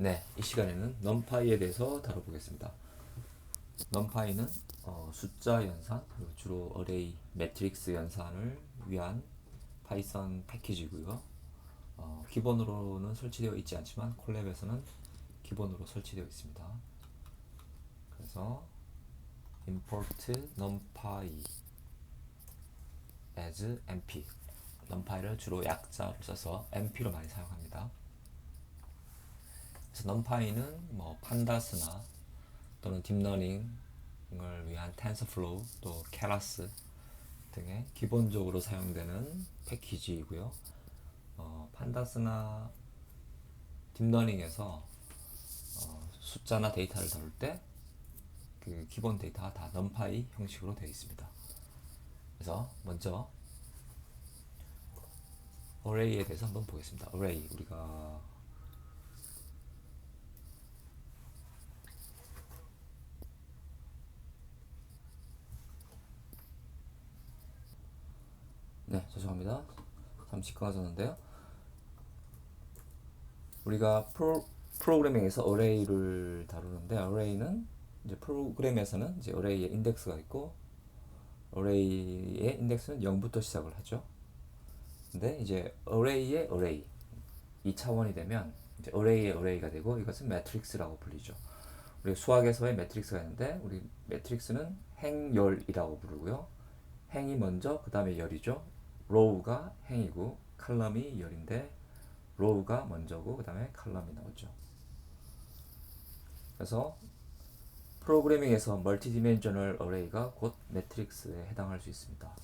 네, 이 시간에는 numPy에 대해서 다뤄보겠습니다. numPy는 숫자 연산, 그리고 주로 어레이, 매트릭스 연산을 위한 파이썬 패키지고요. 기본으로는 설치되어 있지 않지만 콜랩에서는 기본으로 설치되어 있습니다. 그래서 import numpy as np, numpy를 주로 약자로 써서 np로 많이 사용합니다. 그래서 numpy는 판다스나 또는 딥러닝을 위한 텐서플로우 또 케라스 등의 기본적으로 사용되는 패키지이고요. 판다스나 딥러닝에서 숫자나 데이터를 다룰 때 그 기본 데이터가 다 numpy 형식으로 되어 있습니다. 그래서 먼저 array에 대해서 한번 보겠습니다. array, 우리가 네, 죄송합니다. 잠시 끊어졌는데요. 우리가 프로그래밍에서 array를 다루는데, array는 이제 프로그램에서는 이제 array의 인덱스가 있고, array의 인덱스는 0부터 시작을 하죠. 근데 이제 array의 array, 이 차원이 되면 이제 array의 array가 되고, 이것은 매트릭스라고 불리죠. 우리 수학에서의 매트릭스가 있는데, 우리 매트릭스는 행열이라고 부르고요. 행이 먼저, 그 다음에 열이죠. row가 행이고 칼럼이 열인데, row가 먼저고 그 다음에 칼럼이 나오죠. 그래서 프로그래밍에서 멀티디멘셔널 어레이가 곧 매트릭스에 해당할 수 있습니다.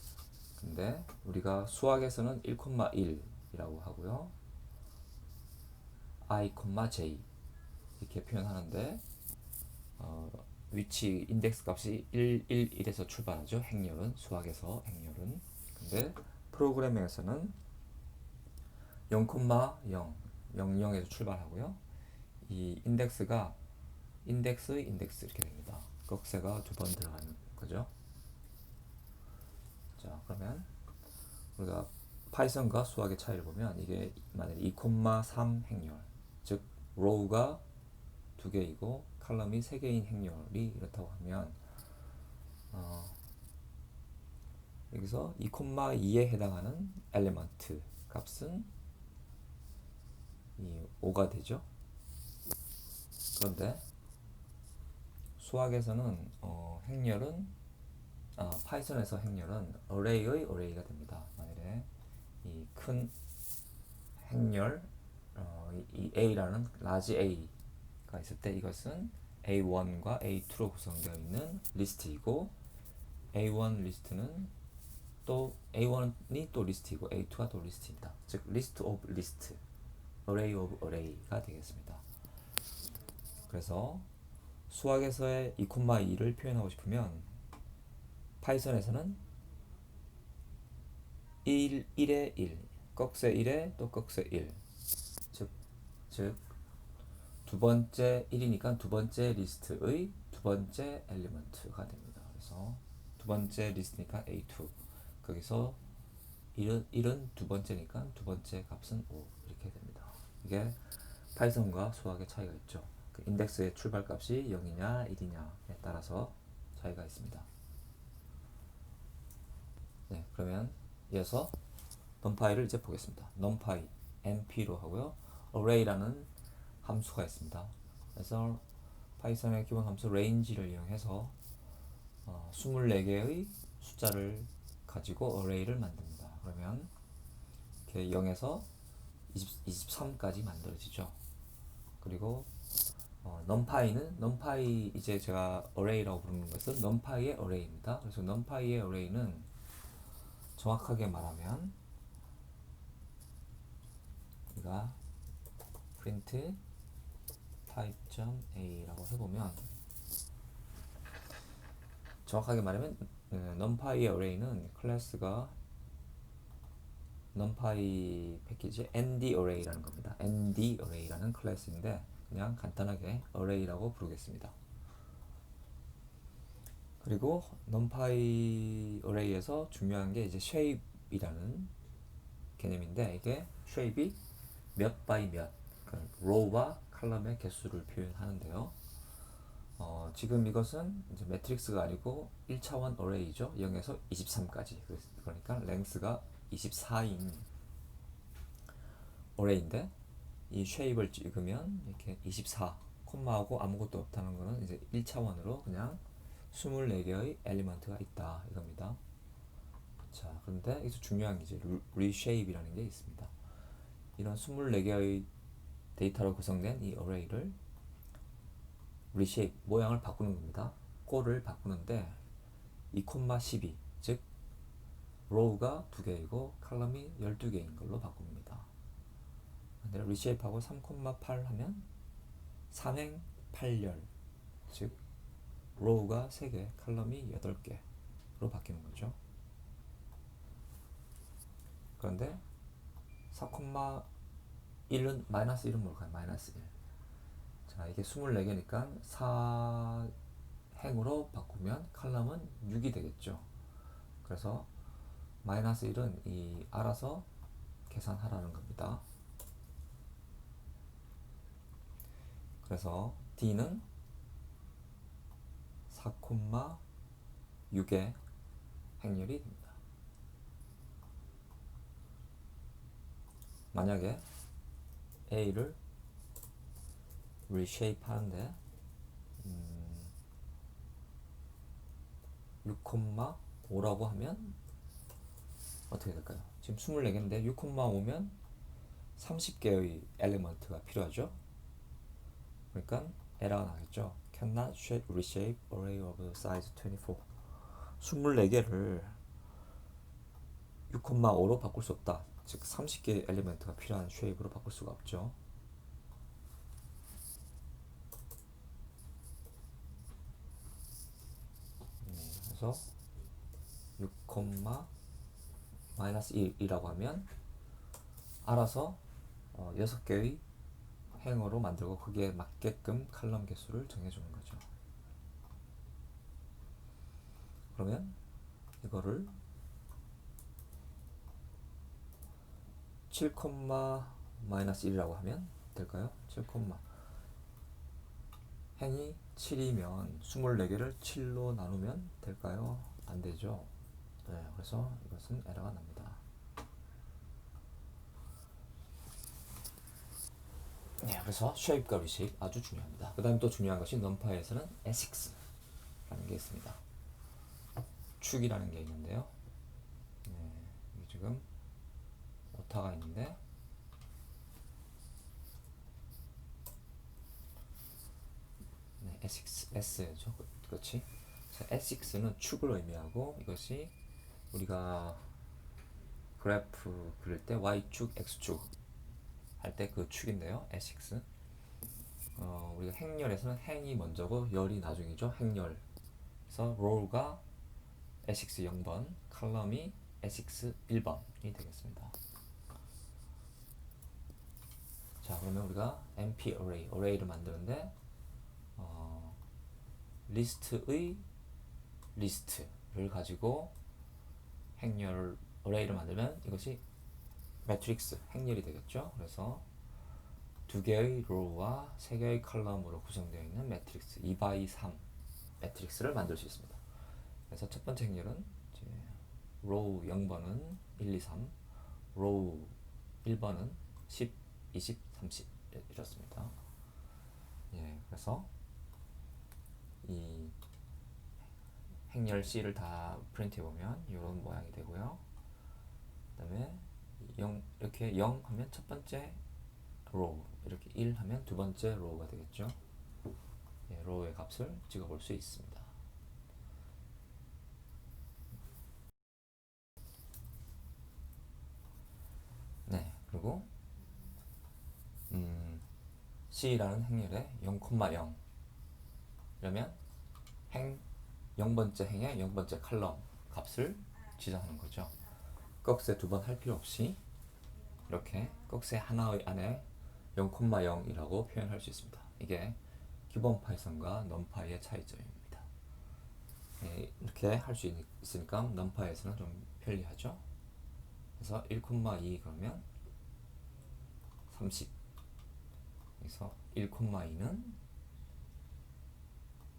근데 우리가 수학에서는 1,1이라고 하고요, i, j 이렇게 표현하는데, 위치 인덱스 값이 1, 1, 1에서 출발하죠. 행렬은, 수학에서 행렬은. 근데 프로그래밍에서는 0,0, 00에서 출발하고요. 이 인덱스가 인덱스 이렇게 됩니다. 꺽쇠가 두 번 들어가는 거죠. 자, 그러면 우리가 파이썬과 수학의 차이를 보면, 이게 만약에 2,3 행렬, 즉 row가 두 개이고 칼럼이 세 개인 행렬이 이렇다고 하면, 여기서 2,2에 해당하는 엘리먼트 값은 이 5가 되죠. 그런데 수학에서는 행렬은 파이썬에서 행렬은 array의 array가 됩니다. 만일에 이 큰 행렬, 이 A라는 large A가 있을 때, 이것은 A1과 A2로 구성되어 있는 리스트이고, A1 리스트는 또 A1이 또 리스트이고 A2가 또 리스트입니다. 즉 list of list, array of array가 되겠습니다. 그래서 수학에서의 2,2를 표현하고 싶으면 파이썬에서는 1, 1에 1, 꺽쇠 1에 또 꺽쇠 1, 즉 두 번째 1이니까 두 번째 리스트의 두 번째 엘리먼트가 됩니다. 그래서 두 번째 리스트니까 A2, 거기서 1은 두 번째니까 두 번째 값은 5 이렇게 됩니다. 이게 파이썬과 수학의 차이가 있죠. 그 인덱스의 출발값이 0이냐 1이냐에 따라서 차이가 있습니다. 네, 그러면 이어서 numpy를 이제 보겠습니다. numpy np로 하고요. array라는 함수가 있습니다. 그래서 파이썬의 기본 함수 range를 이용해서 24개의 숫자를 가지고 array를 만듭니다. 그러면 이렇게 0에서 23까지 만들어지죠. 그리고 numpy 이제 제가 array라고 부르는 것은 numpy의 array입니다. 그래서 numpy의 array는 정확하게 말하면, 우리가 print type.a라고 해보면, 정확하게 말하면 numpy의 array는 클래스가 numpy 패키지 ndArray라는 겁니다. ndArray라는 클래스인데 그냥 간단하게 array라고 부르겠습니다. 그리고 numpy array에서 중요한 게 이제 shape이라는 개념인데, 이게 shape이 몇 by 몇, row와 칼럼의 개수를 표현하는데요. 지금 이것은 이제 매트릭스가 아니고 1차원 어레이죠. 0에서 23까지. 그러니까 랭스가 24인 어레이인데 이 쉐입을 찍으면 이렇게 24 콤마하고 아무것도 없다는 거는 이제 1차원으로 그냥 24개의 엘리먼트가 있다 이겁니다. 자, 그런데 여기서 중요한 게 이제 reshape이라는 게 있습니다. 이런 24개의 데이터로 구성된 이 어레이를 reshape, 모양을 바꾸는 겁니다. 꼴을 바꾸는데 2,12, 즉 row가 2개이고 칼럼이 12개인 걸로 바꿉니다. 근데 reshape하고 3,8 하면 3행 8열, 즉 row가 3개, 칼럼이 8개로 바뀌는 거죠. 그런데 4,1은 마이너스 1은 뭘까요? 마이너스 1. 자, 이게 24개니까 4행으로 바꾸면 칼럼은 6이 되겠죠. 그래서 마이너스 1은 이 알아서 계산하라는 겁니다. 그래서 D는 4,6의 행렬이 됩니다. 만약에 A를 reshape 하는데 6,5라고 하면 어떻게 될까요? 지금 24개인데 6,5면 30개의 엘리먼트가 필요하죠. 그러니까 에러가 나겠죠. Cannot reshape array of size 24. 24개를 6,5로 바꿀 수 없다. 즉 30개의 엘리먼트가 필요한 쉐입으로 바꿀 수가 없죠. 그래서 6, 마이너스 1이라고 하면 알아서 6개의 행어로 만들고 거기에 맞게끔 칼럼 개수를 정해주는 거죠. 그러면 이거를 7, 마이너스 1이라고 하면 될까요? 7, 행이 7이면 24개를 7로 나누면 될까요? 안 되죠. 네, 그래서 이것은 에러가 납니다. 네, 그래서 shape과 reshape 아주 중요합니다. 그 다음에 또 중요한 것이 numPy에서는 ASICS라는 게 있습니다. 축이라는 게 있는데요. 네, 여기 지금 오타가 있는데 네, ASICS죠. 그렇지. ASICS는 축을 의미하고 이것이 우리가 그래프 그릴 때 Y축, X축 할 때 그 축인데요. ASICS. 우리가 행렬에서는 행이 먼저고 열이 나중이죠. 행렬. 그래서 row가 ASICS 0번, 칼럼이 ASICS 1번이 되겠습니다. 자, 그러면 우리가 MP array를 만드는데 리스트의 리스트를 가지고 행렬 array를 만들면 이것이 매트릭스 행렬이 되겠죠. 그래서 2개의 row와 3개의 컬럼으로 구성되어 있는 매트릭스 2x3 매트릭스를 만들 수 있습니다. 그래서 첫 번째 행렬은 이제 row 0번은 1, 2, 3, row 1번은 10, 20, 30 이렇습니다. 예, 그래서 이 행렬 C를 다 프린트해 보면 이런 모양이 되고요. 그다음에 0 이렇게 0 하면 첫 번째 row, 이렇게 1 하면 두 번째 row가 되겠죠. 예, row의 값을 찍어볼 수 있습니다. 네, 그리고 C라는 행렬에 0,0 이러면 행 0번째 행의 0번째 칼럼 값을 지정하는 거죠. 꺽쇠 두 번 할 필요 없이 이렇게 꺽쇠 하나의 안에 0,0이라고 표현할 수 있습니다. 이게 기본 파이썬과 넘파이의 차이점입니다. 예, 이렇게 할 수 있으니까 넘파이에서는 좀 편리하죠. 그래서 1,2 그러면 30. 그래서 1,2는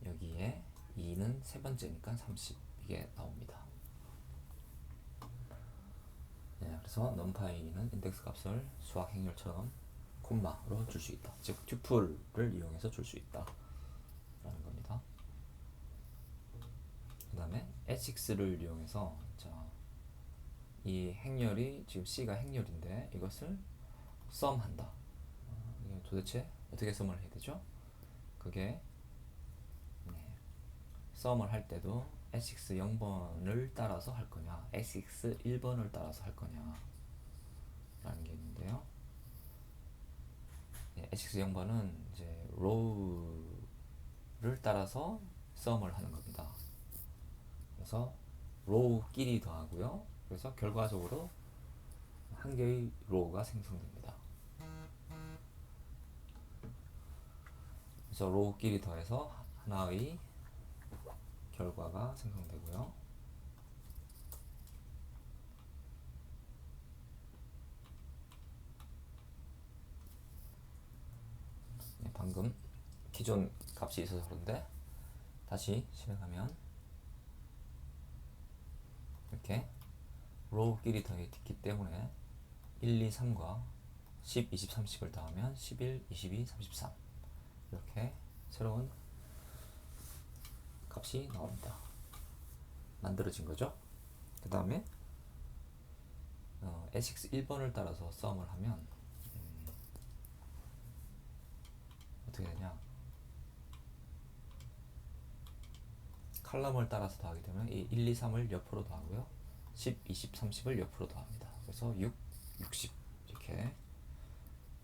여기에 2는 세 번째니까 30 이게 나옵니다. 네, 그래서 numPy는 인덱스 값을 수학 행렬처럼 콤마로 줄 수 있다. 즉 튜플을 이용해서 줄 수 있다 라는 겁니다. 그 다음에 h6를 이용해서 이 행렬이 지금 C가 행렬인데 이것을 썸한다. 이게 도대체 어떻게 썸을 해야 되죠? 그게 썸을 할 때도 SX 0번을 따라서 할 거냐, SX 1번을 따라서 할 거냐 라는 게 있는데요. SX 0번은 이제 로우를 따라서 썸을 하는 겁니다. 그래서 로우끼리 더하고요. 그래서 결과적으로 한 개의 로우가 생성됩니다. 그래서 로우끼리 더해서 하나의 결과가 생성되고요. 네, 방금 기존 값이 있어서 그런데 다시 실행하면 이렇게 로우끼리 더했기 때문에 1, 2, 3과 10, 20, 30을 더하면 11, 22, 33 이렇게 새로운 값이 나옵니다. 만들어진 거죠. 그 다음에 SX 1번을 따라서 썸을 하면 어떻게 되냐, 칼럼을 따라서 더하게 되면 이 1, 2, 3을 옆으로 더하고요. 10, 20, 30을 옆으로 더합니다. 그래서 6, 60 이렇게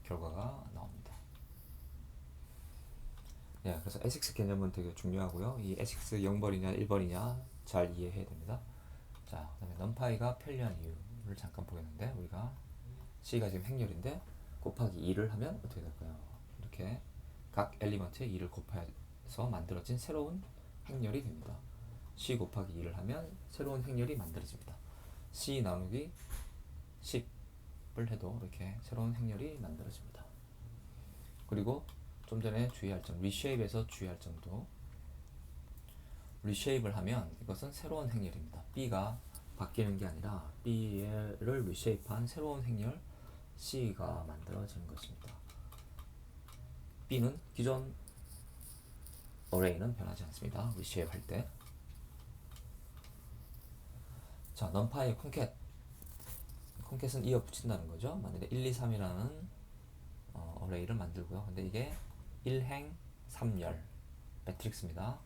결과가 나옵니다. 네, 그래서 SX 개념은 되게 중요하고요. 이 SX 0번이냐 1번이냐 잘 이해해야 됩니다. 자, 그 다음에 numPy가 편리한 이유를 잠깐 보겠는데, 우리가 C가 지금 행렬인데 곱하기 2를 하면 어떻게 될까요? 이렇게 각 엘리먼트에 2를 곱해서 만들어진 새로운 행렬이 됩니다. C 곱하기 2를 하면 새로운 행렬이 만들어집니다. C 나누기 10을 해도 이렇게 새로운 행렬이 만들어집니다. 그리고 좀 전에 주의할 점, reshape에서 주의할 점도, reshape을 하면 이것은 새로운 행렬입니다. B가 바뀌는 게 아니라 B를 reshape한 새로운 행렬 C가 만들어지는 것입니다. B는 기존 array는 변하지 않습니다. reshape 할 때. 자, numpy 콘캣은 이어 붙인다는 거죠. 만약에 1, 2, 3이라는 array를 만들고요. 근데 이게 1행 3열 매트릭스입니다.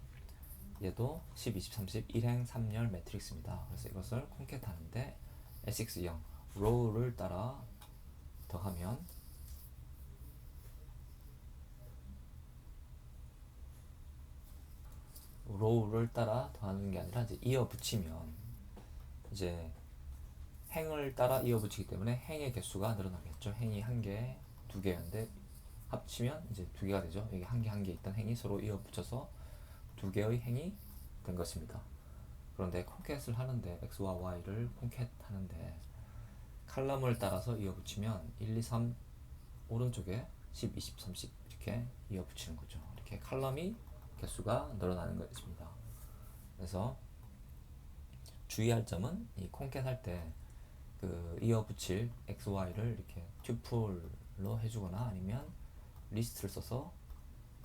얘도 10, 20, 30 1행 3열 매트릭스입니다. 그래서 이것을 콘캣 하는데 SX0 row를 따라 더하면 row를 따라 더하는 게 아니라 이제 이어 붙이면 이제 행을 따라 이어 붙이기 때문에 행의 개수가 늘어나겠죠. 행이 한 개, 두 개였는데 합치면 이제 두 개가 되죠. 여기 한 개 한 개 있던 행이 서로 이어 붙여서 두 개의 행이 된 것입니다. 그런데 콘캣을 하는데 x와 y를 콘캣 하는데 칼럼을 따라서 이어 붙이면 1, 2, 3 오른쪽에 10, 20, 30 이렇게 이어 붙이는 거죠. 이렇게 칼럼이 개수가 늘어나는 것입니다. 그래서 주의할 점은 이 콘캣 할 때 그 이어 붙일 x, y를 이렇게 튜플로 해주거나 아니면 리스트를 써서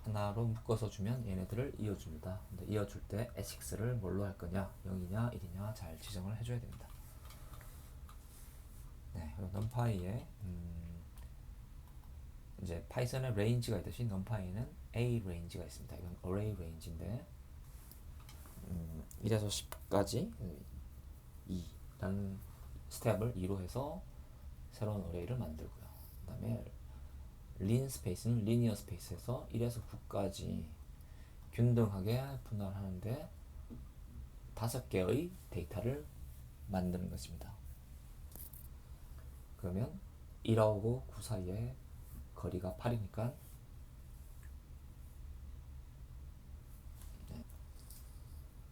하나로 묶어서 주면 얘네들을 이어줍니다. 근데 이어줄 때 SX를 뭘로 할 거냐, 0이냐 1이냐 잘 지정을 해줘야 됩니다. 네, 그리고 numpy에 이제 파이썬에 range가 있듯이 numpy에는 a range가 있습니다. 이건 array range인데 1에서 10까지 2라는 스텝을 2로 해서 새로운 array를 만들고요. 그 다음에 린 스페이스는 리니어 스페이스에서 1에서 9까지 균등하게 분할하는데 5개의 데이터를 만드는 것입니다. 그러면 1하고 9 사이에 거리가 8이니까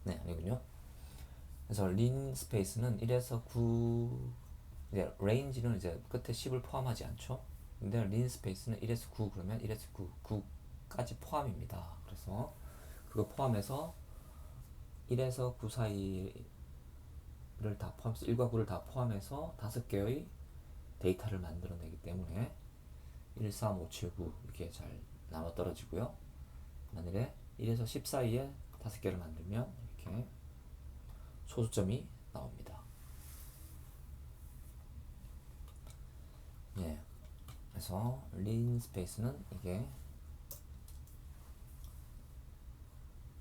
네, 아니군요. 그래서 린 스페이스는 1에서 9 이제 레인지는 이제 끝에 10을 포함하지 않죠. 근데 린 스페이스는 1에서 9 그러면 1에서 9까지 포함입니다. 그래서 그거 포함해서 1에서 9 사이를 다 포함해서 1과 9를 다 포함해서 5개의 데이터를 만들어내기 때문에 1, 3, 5, 7, 9 이렇게 잘 나눠 떨어지고요. 만일에 1에서 10 사이에 5개를 만들면 이렇게 소수점이 나옵니다. 예. 그래서 린 스페이스는 이게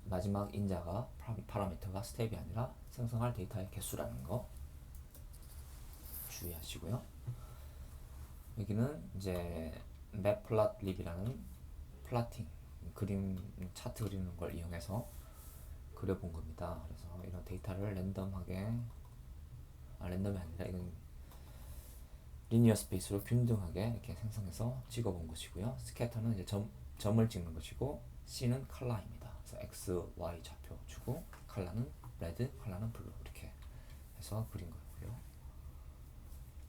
마지막 인자가 파라미터가 스텝이 아니라 생성할 데이터의 개수라는 거 주의하시고요. 여기는 이제 맵플롯립이라는 플라팅 그림 차트 그리는 걸 이용해서 그려본 겁니다. 그래서 이런 데이터를 랜덤이 아니라 이건 리니어 스페이스로 균등하게 이렇게 생성해서 찍어본 것이고요. 스캐터는 이제 점을 찍는 것이고 C는 컬러입니다. 그래서 X, Y 좌표 주고 컬러는 레드, 컬러는 블루 이렇게 해서 그린 거고요.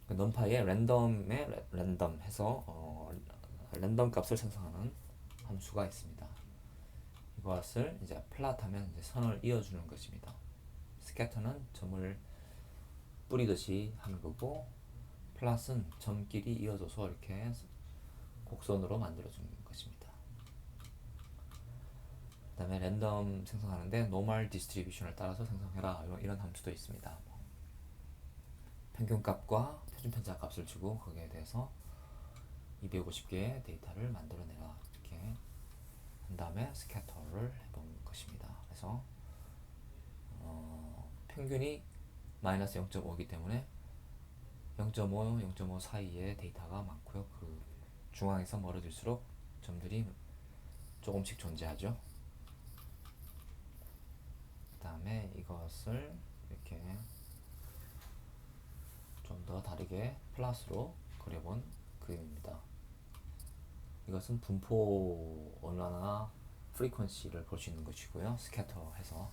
넘파이에 랜덤에 랜덤 해서 랜덤 값을 생성하는 함수가 있습니다. 이것을 이제 플랫하면 이제 선을 이어주는 것입니다. 스캐터는 점을 뿌리듯이 하는 거고 플랫은 점끼리 이어져서 이렇게 곡선으로 만들어주는 것입니다. 그 다음에 랜덤 생성하는데 노멀 디스트리뷰션을 따라서 생성해라 이런 함수도 있습니다. 평균값과 표준편차 값을 주고 거기에 대해서 250개의 데이터를 만들어내라 이렇게 한 다음에 스캐터를 해본 것입니다. 그래서 평균이 마이너스 0.5이기 때문에 0.5, 0.5 사이에 데이터가 많고요. 그 중앙에서 멀어질수록 점들이 조금씩 존재하죠. 그 다음에 이것을 이렇게 좀 더 다르게 플러스로 그려본 그림입니다. 이것은 분포 원화나 프리퀀시를 볼 수 있는 것이고요. 스캐터 해서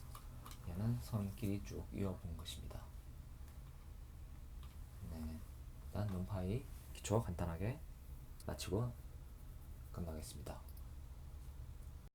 얘는 선끼리 쭉 이어본 것입니다. 네, 일단 numPy 기초 간단하게 마치고 끝나겠습니다.